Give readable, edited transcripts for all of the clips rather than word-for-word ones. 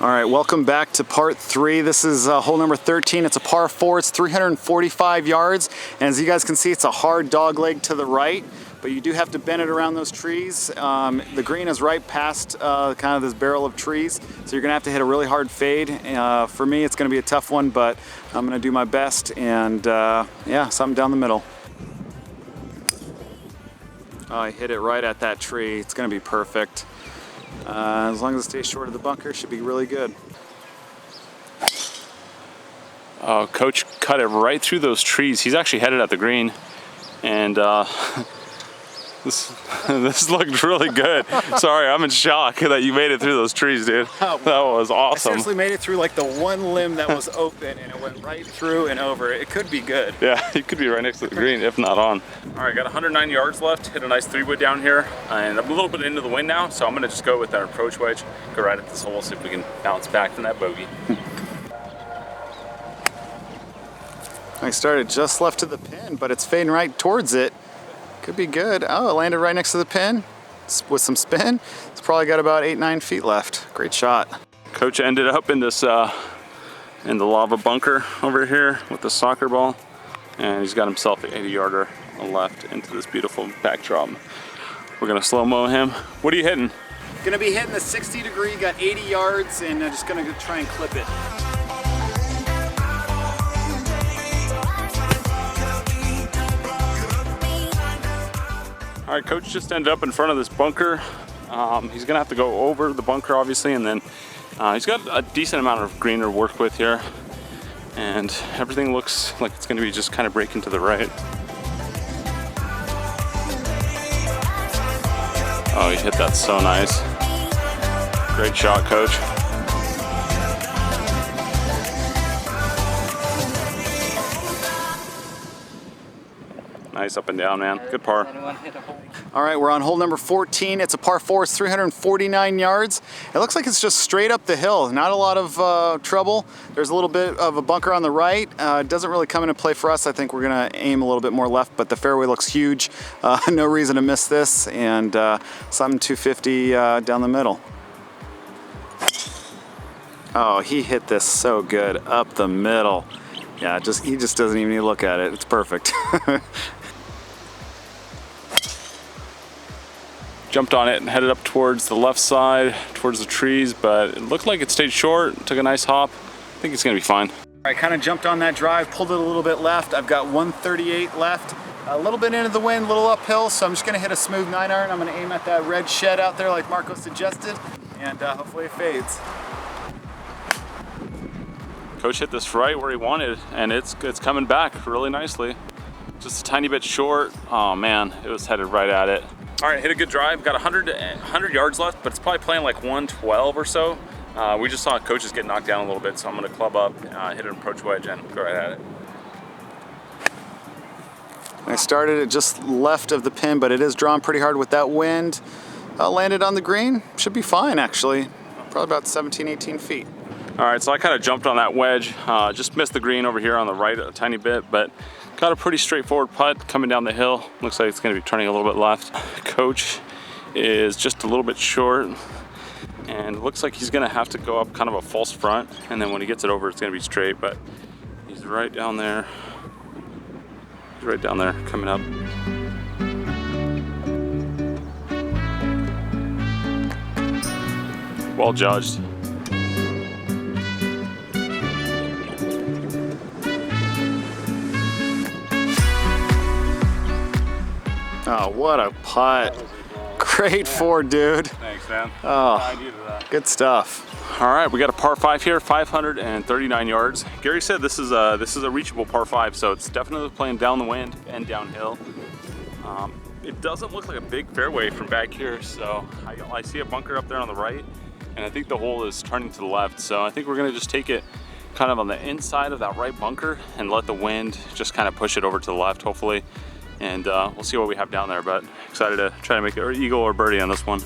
All right, welcome back to part 3. This is hole number 13. It's a par 4. It's 345 yards. And as you guys can see, it's a hard dog leg to the right, but you do have to bend it around those trees. The green is right past kind of this barrel of trees, so you're gonna have to hit a really hard fade. For me, it's gonna be a tough one, but I'm gonna do my best, and yeah, something down the middle. Oh, I hit it right at that tree. It's gonna be perfect. As long as it stays short of the bunker, it should be really good. Coach cut it right through those trees. He's actually headed at the green, and this looked really good. Sorry, I'm in shock that you made it through those trees, dude. That was awesome. I seriously made it through like the one limb that was open, and it went right through and over. It could be good. Yeah, it could be right next to the green, if not on. All right, got 109 yards left. Hit a nice 3-wood down here, and I'm a little bit into the wind now, so I'm gonna just go with our approach wedge, go right at this hole, see if we can bounce back from that bogey. I started just left of the pin, but it's fading right towards it. Could be good. Oh, it landed right next to the pin with some spin. It's probably got about 8-9 feet left. Great shot. Coach ended up in this in the lava bunker over here with the soccer ball, and he's got himself an 80-yarder left into this beautiful backdrop. We're gonna slow-mo him. What are you hitting? Gonna be hitting the 60 degree, got 80 yards, and I'm just gonna try and clip it. All right, Coach just ended up in front of this bunker. He's gonna have to go over the bunker, obviously, and then he's got a decent amount of green to work with here, and everything looks like it's gonna be just kind of breaking to the right. Oh, he hit that so nice. Great shot, Coach. Nice up and down, man. Good par. All right, we're on hole number 14. It's a par 4. It's 349 yards. It looks like it's just straight up the hill. Not a lot of trouble. There's a little bit of a bunker on the right. It doesn't really come into play for us. I think we're gonna aim a little bit more left, but the fairway looks huge. No reason to miss this, and something 250 down the middle. Oh, he hit this so good up the middle. Yeah, he just doesn't even need to look at it. It's perfect. Jumped on it and headed up towards the left side, towards the trees, but it looked like it stayed short. Took a nice hop. I think it's gonna be fine. I kind of jumped on that drive, pulled it a little bit left. I've got 138 left. A little bit into the wind, a little uphill, so I'm just gonna hit a smooth 9-iron. I'm gonna aim at that red shed out there like Marco suggested, and hopefully it fades. Coach hit this right where he wanted, and it's coming back really nicely. Just a tiny bit short. Oh man, it was headed right at it. All right, hit a good drive. Got 100 yards left, but it's probably playing like 112 or so. We just saw Coach get knocked down a little bit, so I'm gonna club up, hit an approach wedge, and go right at it. I started it just left of the pin, but it is drawn pretty hard with that wind. Landed on the green. Should be fine, actually. Probably about 17, 18 feet. All right, so I kind of jumped on that wedge. Just missed the green over here on the right a tiny bit, but got a pretty straightforward putt coming down the hill. Looks like it's gonna be turning a little bit left. Coach is just a little bit short, and it looks like he's gonna have to go up kind of a false front, and then when he gets it over, it's gonna be straight, but he's right down there. He's right down there, coming up. Well judged. Oh, what a putt. Great 4, dude. Thanks, man. Oh, good stuff. All right, we got a par 5 here, 539 yards. Gary said this is a reachable par 5, so it's definitely playing down the wind and downhill. It doesn't look like a big fairway from back here, so I see a bunker up there on the right, and I think the hole is turning to the left, so I think we're gonna just take it kind of on the inside of that right bunker and let the wind just kind of push it over to the left, hopefully. And we'll see what we have down there, but excited to try to make it eagle or birdie on this one.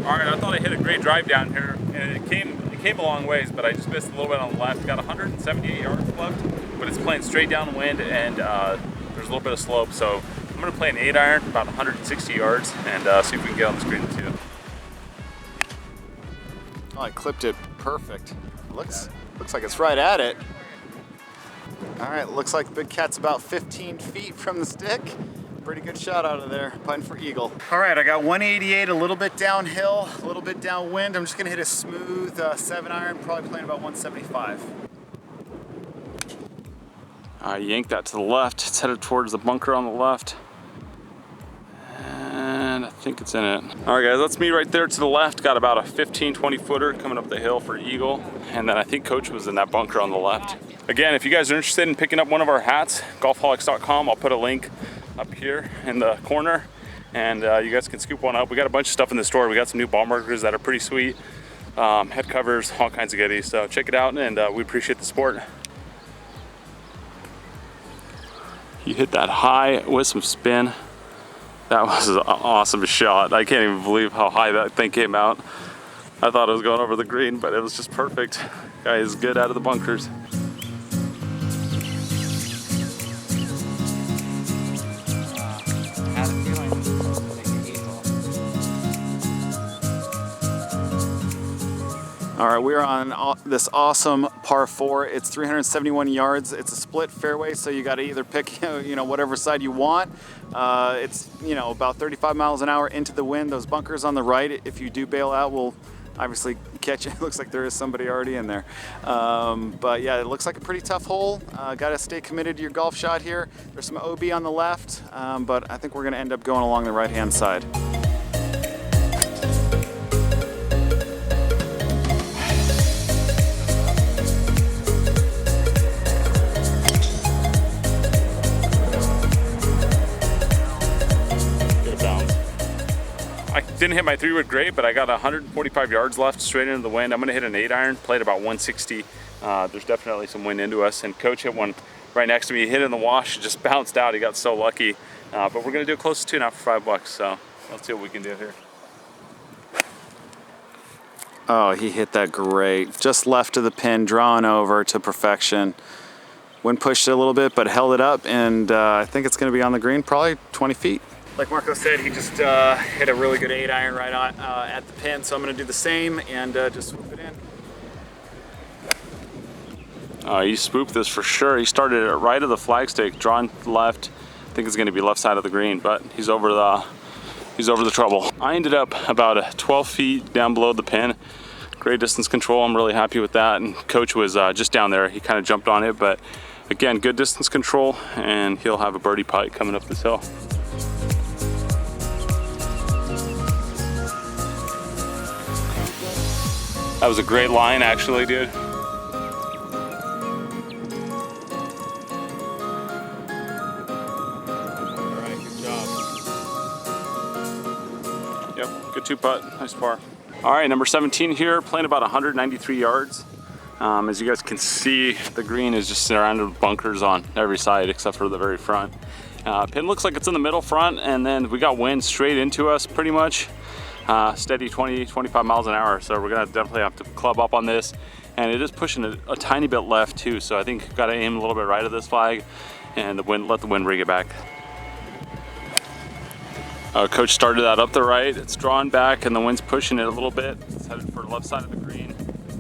All right, I thought I hit a great drive down here, and it came a long ways, but I just missed a little bit on the left. Got 178 yards left, but it's playing straight downwind, and there's a little bit of slope. So I'm gonna play an 8-iron, about 160 yards, and see if we can get on the green too. Oh, I clipped it perfect. Looks like it's right at it. All right, looks like Big Cat's about 15 feet from the stick. Pretty good shot out of there, putting for eagle. All right, I got 188, a little bit downhill, a little bit downwind. I'm just gonna hit a smooth 7-iron, probably playing about 175. I yanked that to the left. It's headed towards the bunker on the left. And I think it's in it. All right, guys, that's me right there to the left. Got about a 15, 20 footer coming up the hill for eagle. And then I think Coach was in that bunker on the left. Again, if you guys are interested in picking up one of our hats, golfholics.com, I'll put a link up here in the corner, and you guys can scoop one up. We got a bunch of stuff in the store. We got some new ball markers that are pretty sweet, head covers, all kinds of goodies. So check it out, and we appreciate the support. You hit that high with some spin. That was an awesome shot. I can't even believe how high that thing came out. I thought it was going over the green, but it was just perfect. Guy is good out of the bunkers. All right, we're on this awesome par 4. It's 371 yards. It's a split fairway, so you got to either pick, whatever side you want. It's, about 35 miles an hour into the wind. Those bunkers on the right, if you do bail out, will obviously catch it. It looks like there is somebody already in there. But yeah, it looks like a pretty tough hole. Got to stay committed to your golf shot here. There's some OB on the left, but I think we're going to end up going along the right-hand side. I didn't hit my 3-wood great, but I got 145 yards left straight into the wind. I'm gonna hit an 8-iron, played about 160. There's definitely some wind into us, and Coach hit one right next to me. He hit it in the wash, it just bounced out. He got so lucky. But we're gonna do it close to 2 now for $5, so let's see what we can do here. Oh, he hit that great. Just left of the pin, drawing over to perfection. Wind pushed it a little bit, but held it up, and I think it's gonna be on the green, probably 20 feet. Like Marco said, he just hit a really good 8-iron right on, at the pin, so I'm gonna do the same and just swoop it in. He spooked this for sure. He started it right of the flagstick, drawn left. I think it's gonna be left side of the green, but he's over the trouble. I ended up about 12 feet down below the pin. Great distance control, I'm really happy with that. And Coach was just down there. He kind of jumped on it, but again, good distance control, and he'll have a birdie putt coming up this hill. That was a great line, actually, dude. All right, good job. Yep, good 2-putt, nice par. All right, number 17 here, playing about 193 yards. As you guys can see, the green is just surrounded with bunkers on every side except for the very front. Pin looks like it's in the middle front, and then we got wind straight into us pretty much. Steady 20, 25 miles an hour. So we're gonna definitely have to club up on this. And it is pushing a tiny bit left too. So I think gotta aim a little bit right of this flag and let the wind bring it back. Coach started that up the right. It's drawn back and the wind's pushing it a little bit. It's headed for the left side of the green.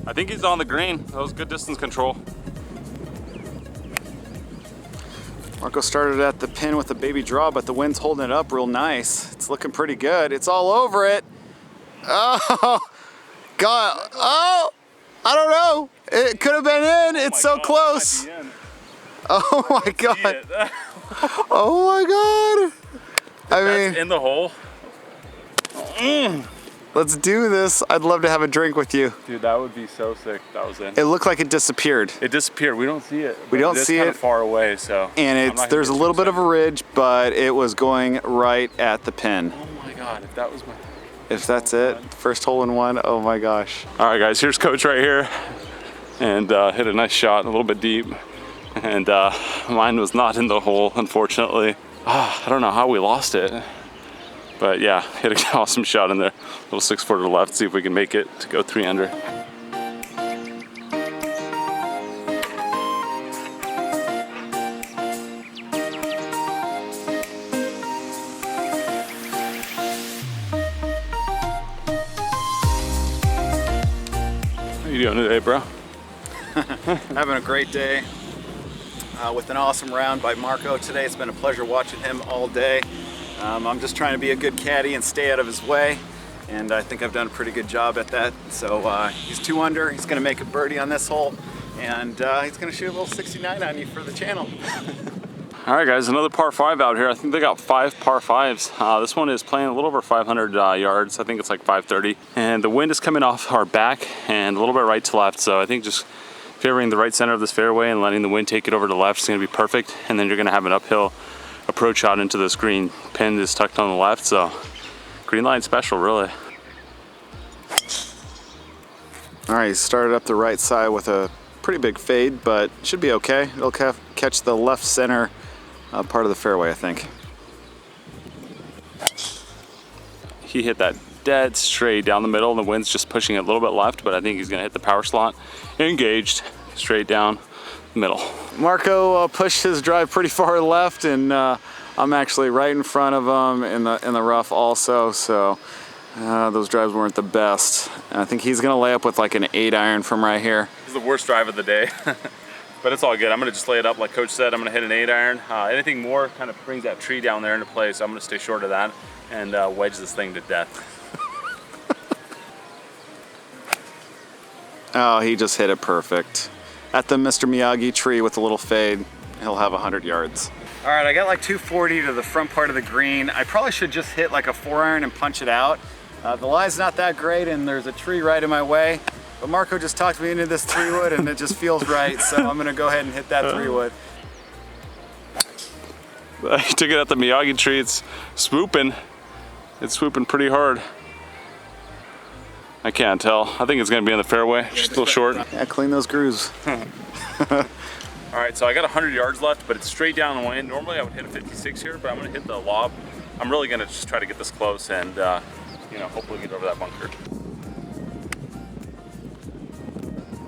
I think he's on the green. That was good distance control. Marco started at the pin with a baby draw, but the wind's holding it up real nice. It's looking pretty good. It's all over it. Oh, God. Oh, I don't know. It could have been in. It's so close. Oh my God. Oh my God. I mean, in the hole. Let's do this. I'd love to have a drink with you. Dude, that would be so sick. That was in. It looked like it disappeared. It disappeared. We don't see it. We don't see it. It's far away, so. And there's a little bit of a ridge, but it was going right at the pin. Oh my God, if that was my. If that's it, first hole in one, oh my gosh. All right, guys, here's Coach right here. And hit a nice shot, a little bit deep. And mine was not in the hole, unfortunately. I don't know how we lost it. But yeah, hit an awesome shot in there. Little 6-footer left, see if we can make it to go 3 under. you doing today, bro? Having a great day with an awesome round by Marco today. It's been a pleasure watching him all day. I'm just trying to be a good caddy and stay out of his way, and I think I've done a pretty good job at that. So he's 2 under. He's going to make a birdie on this hole, and he's going to shoot a little 69 on you for the channel. All right, guys, another par 5 out here. I think they got 5 par 5s. This one is playing a little over 500 yards. I think it's like 530. And the wind is coming off our back and a little bit right to left. So I think just favoring the right center of this fairway and letting the wind take it over to the left is going to be perfect. And then you're going to have an uphill approach shot into this green. Pin is tucked on the left, so green line special, really. All right, he started up the right side with a pretty big fade, but should be okay. It'll catch the left center part of the fairway, I think. He hit that dead straight down the middle, and the wind's just pushing it a little bit left, but I think he's going to hit the power slot. Engaged, straight down the middle. Marco pushed his drive pretty far left, and I'm actually right in front of him in the rough also, so those drives weren't the best. And I think he's going to lay up with like an 8-iron from right here. This is the worst drive of the day. But it's all good. I'm gonna just lay it up like Coach said. I'm gonna hit an 8-iron. Anything more kind of brings that tree down there into play, so I'm gonna stay short of that and wedge this thing to death. Oh, he just hit it perfect. At the Mr. Miyagi tree with a little fade, he'll have 100 yards. All right, I got like 240 to the front part of the green. I probably should just hit like a 4-iron and punch it out. The lie's not that great, and there's a tree right in my way. But Marco just talked me into this 3-wood, and it just feels right, so I'm gonna go ahead and hit that 3-wood. He took it at the Miyagi tree. It's swooping. It's swooping pretty hard. I can't tell. I think it's gonna be in the fairway. Just a little short. Yeah, clean those grooves. All right, so I got 100 yards left, but it's straight down the wind. Normally I would hit a 56 here, but I'm gonna hit the lob. I'm really gonna just try to get this close and you know, hopefully get over that bunker.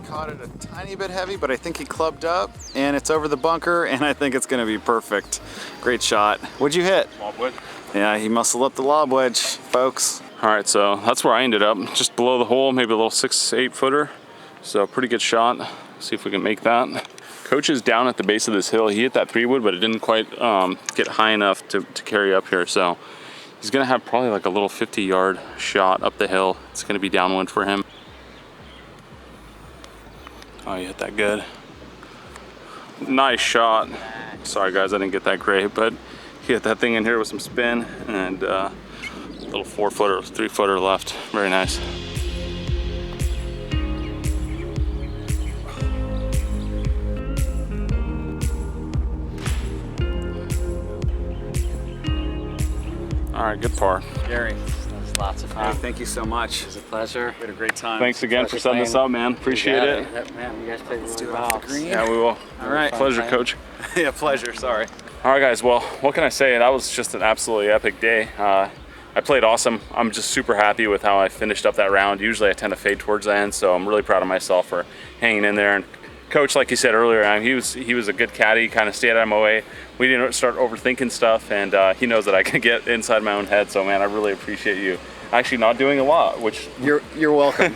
Caught it a tiny bit heavy, but I think he clubbed up, and it's over the bunker, and I think it's gonna be perfect. Great shot. What'd you hit? Lob wedge. Yeah, he muscled up the lob wedge, folks. All right, so that's where I ended up, just below the hole, maybe a little 6-8 footer. So pretty good shot. See if we can make that. Coach is down at the base of this hill. He hit that 3-wood, but it didn't quite get high enough to carry up here. So he's gonna have probably like a little 50-yard shot up the hill. It's gonna be downwind for him. Oh, you hit that good. Nice shot. Sorry guys, I didn't get that great, but he hit that thing in here with some spin and a little 4-footer, 3-footer left. Very nice. All right, good par. Gary. Lots of fun. Hey, thank you so much. It was a pleasure. We had a great time. Thanks again for setting this up, man. Appreciate it. Man, you guys played really do it well. off the green. Yeah, we will. All right. Pleasure, Coach. Yeah, pleasure. Sorry. All right, guys. Well, what can I say? That was just an absolutely epic day. I played awesome. I'm just super happy with how I finished up that round. Usually I tend to fade towards the end, so I'm really proud of myself for hanging in there. And Coach, like you said earlier, he was a good caddy, kind of stayed out of my way. We didn't start overthinking stuff, and he knows that I can get inside my own head. So, man, I really appreciate you actually not doing a lot, which you're welcome.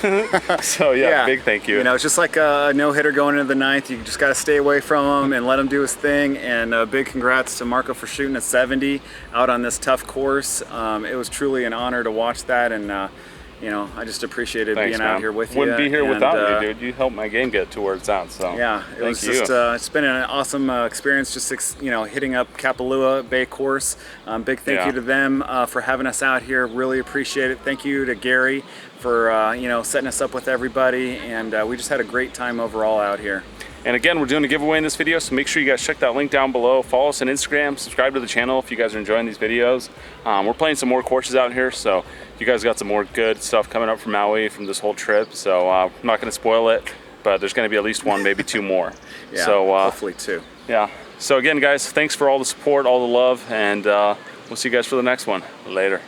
So yeah, big thank you. You know, it's just like a no-hitter going into the 9th. You just got to stay away from him and let him do his thing. And big congrats to Marco for shooting a 70 out on this tough course. It was truly an honor to watch that, and you know, I just appreciated being out here with you. Wouldn't be here without you, dude. You helped my game get to where it's at. So yeah, it was just it's been an awesome experience. Just you know, hitting up Kapalua Bay course. Big thank you to them for having us out here. Really appreciate it. Thank you to Gary for you know, setting us up with everybody, and we just had a great time overall out here. And again, we're doing a giveaway in this video, so make sure you guys check that link down below. Follow us on Instagram, subscribe to the channel if you guys are enjoying these videos. We're playing some more courses out here, so you guys got some more good stuff coming up from Maui from this whole trip. So I'm not going to spoil it, but there's going to be at least 1, maybe 2 more. Yeah, so hopefully 2. Yeah. So again, guys, thanks for all the support, all the love, and we'll see you guys for the next one. Later.